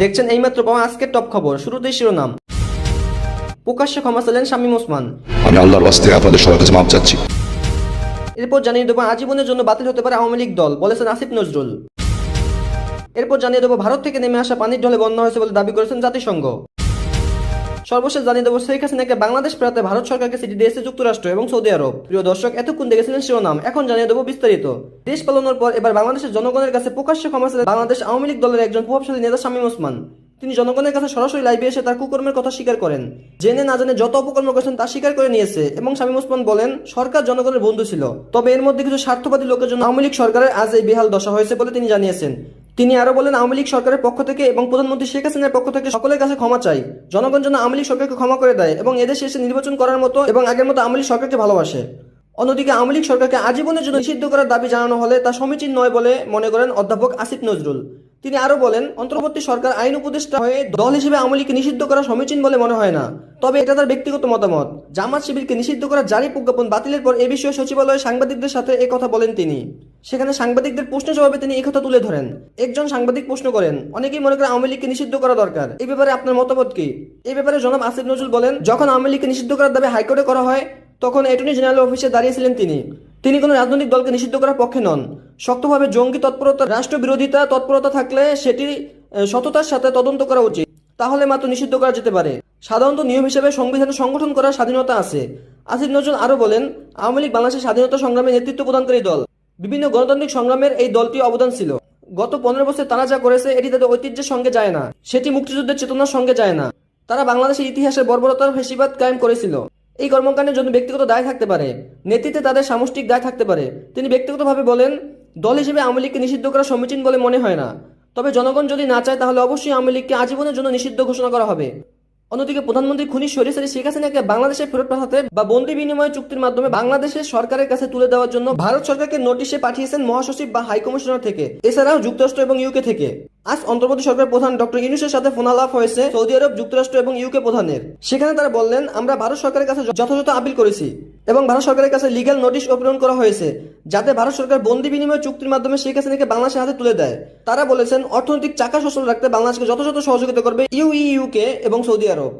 দেখছেন এইমাত্র পাওয়া আজকের টপ খবর। শুরুতেই শিরোনাম। প্রকাশ্যে ক্ষমা চাইলেন শামীম ওসমান। আমি আল্লাহর ওয়াস্তে আপনাদের সবার কাছে মাপ চাচ্ছি। এরপর জানিয়ে দেবো আজীবনের জন্য বাতিল হতে পারে আওয়ামী লীগ দল, বলেছেন আসিফ নজরুল। এরপর জানিয়ে দেবো ভারত থেকে নেমে আসা পানির ঢলে বন্যা হয়েছে বলে দাবি করেছেন জাতিসংঘ। সর্বশেষ জানিয়ে দেবো শেখ হাসিনাকে বাংলাদেশ ফেরাতে ভারত সরকারকে চিঠি দিয়েছে যুক্তরাষ্ট্র এবং সৌদি আরব। প্রিয় দর্শক, এতক্ষণ দেখেছিলেন শিরোনাম, এখন জানিয়ে দেবো বিস্তারিত। দেশ পালানোর পর এবার বাংলাদেশের জনগণের কাছে প্রকাশ্যে ক্ষমা চাইলেন বাংলাদেশ আওয়ামী লীগ দলের একজন প্রভাবশালী নেতা শামীম ওসমান। তিনি জনগণের কাছে সরাসরি লাইভে এসে তার কুকর্মের কথা স্বীকার করেন। জেনে না জেনে যত অপকর্ম করেছেন তা স্বীকার করে নিয়েছে এবং শামীম ওসমান বলেন সরকার জনগণের বন্ধু ছিল, তবে এর মধ্যে কিছু স্বার্থবাদী লোকের জন্য আওয়ামী লীগ সরকারের আজ এই বেহাল দশা হয়েছে বলে তিনি জানিয়েছেন। তিনি আরো বলেন আওয়ামী লীগ সরকারের পক্ষ থেকে এবং প্রধানমন্ত্রী শেখ হাসিনার পক্ষ থেকে সকলের কাছে ক্ষমা চাই। জনগণ যেন আওয়ামী লীগ সরকারকে ক্ষমা করে দেয় এবং এদেশে এসে নির্বাচন করার মতো এবং আগের মতো আওয়ামী লীগ সরকারকে ভালোবাসে। অন্যদিকে আওয়ামী লীগ সরকারকে আজীবনের জন্য নিষিদ্ধ করার দাবি জানানো হলে তা সমীচীন নয় বলে মনে করেন অধ্যাপক আসিফ নজরুল। তিনি আরো বলেন অন্তর্বর্তী সরকার আইন উপদেষ্টা হয়ে দল হিসেবে আওয়ামী লীগকে নিষিদ্ধ করা সমীচীন বলে মনে হয় না, তবে এটা তার ব্যক্তিগত মতামত। জামাত শিবিরকে নিষিদ্ধ করার জারি প্রজ্ঞাপন বাতিলের পর এ বিষয়ে সচিবালয়ে সাংবাদিকদের সাথে কথা বলেন তিনি। সেখানে সাংবাদিকদের প্রশ্নের জবাবে তিনি একথা তুলে ধরেন। একজন সাংবাদিক প্রশ্ন করেন অনেকেই মনে করেন আওয়ামী লীগকে নিষিদ্ধ করা দরকার, এই ব্যাপারে আপনার মতামত কি? এই ব্যাপারে জনাব আসিফ নজরুল বলেন যখন আওয়ামী লীগকে নিষিদ্ধ করার দাবি হাইকোর্টে করা হয় তখন অ্যাটর্নি জেনারেল অফিসে দাঁড়িয়েছিলেন তিনি কোনো রাজনৈতিক দলকে নিষিদ্ধ করার পক্ষে নন। শক্তভাবে জঙ্গি তৎপরতা, রাষ্ট্রবিরোধিতা তৎপরতা থাকলে সেটি সততার সাথে তদন্ত করা উচিত, তাহলে মাত্র নিষিদ্ধ করা যেতে পারে। সাধারণত নিয়ম হিসেবে সংবিধানে সংগঠন করার স্বাধীনতা আছে। আসিফ নজরুল আরো বলেন আওয়ামী লীগ বাংলাদেশের স্বাধীনতা সংগ্রামে নেতৃত্ব প্রদানকারী দল। বিভিন্ন গণতান্ত্রিক সংগ্রামের এই দলটি অবদান ছিল। গত 15 বছর তারা যা করেছে এটি তাদের ঐতিহ্যের সঙ্গে যায় না, সেটি মুক্তিযুদ্ধের চেতনার সঙ্গে যায় না। তারা বাংলাদেশের ইতিহাসে বর্বরতার ফ্যাসিবাদ কায়েম করেছিল। এই কর্মকাণ্ডের জন্য ব্যক্তিগত দায় থাকতে পারে, নেতৃত্বে তাদের সামষ্টিক দায় থাকতে পারে। তিনি ব্যক্তিগতভাবে বলেন দল হিসেবে আওয়ামী লীগকে নিষিদ্ধ করা সমীচীন বলে মনে হয় না, তবে জনগণ যদি না চায় তাহলে অবশ্যই আওয়ামী লীগকে আজীবনের জন্য নিষিদ্ধ ঘোষণা করা হবে। অন্যদিকে প্রধানমন্ত্রী খুনি সরিয়ে শেখ হাসিনাকে বাংলাদেশে ফেরত পাঠাতে বা বন্দি বিনিময় চুক্তির মাধ্যমে বাংলাদেশের সরকারের কাছে তুলে দেওয়ার জন্য ভারত সরকারকে নোটিশে পাঠিয়েছেন মহাসচিব বা হাইকমিশনার থেকে, এছাড়াও যুক্তরাষ্ট্র এবং ইউকে থেকে। আজ অন্তর্বর্তী সরকার প্রধান ডক্টর ইউনূসের সাথে ফোনালাপ হয়েছে সৌদি আরব, যুক্তরাষ্ট্র এবং ইউকে প্রধানের। সেখানে তারা বললেন আমরা ভারত সরকারের কাছে যথাযথ আপিল করেছি এবং ভারত সরকারের কাছে লিগ্যাল নোটিশ প্রেরণ করা হয়েছে যাতে ভারত সরকার বন্দি বিনিময় চুক্তির মাধ্যমে শেখ হাসিনাকে বাংলাদেশের হাতে তুলে দেয়। তারা বলেছেন অর্থনৈতিক চাকা সচল রাখতে বাংলাদেশকে যথাযথ সহযোগিতা করবে ইউকে এবং সৌদি আরব।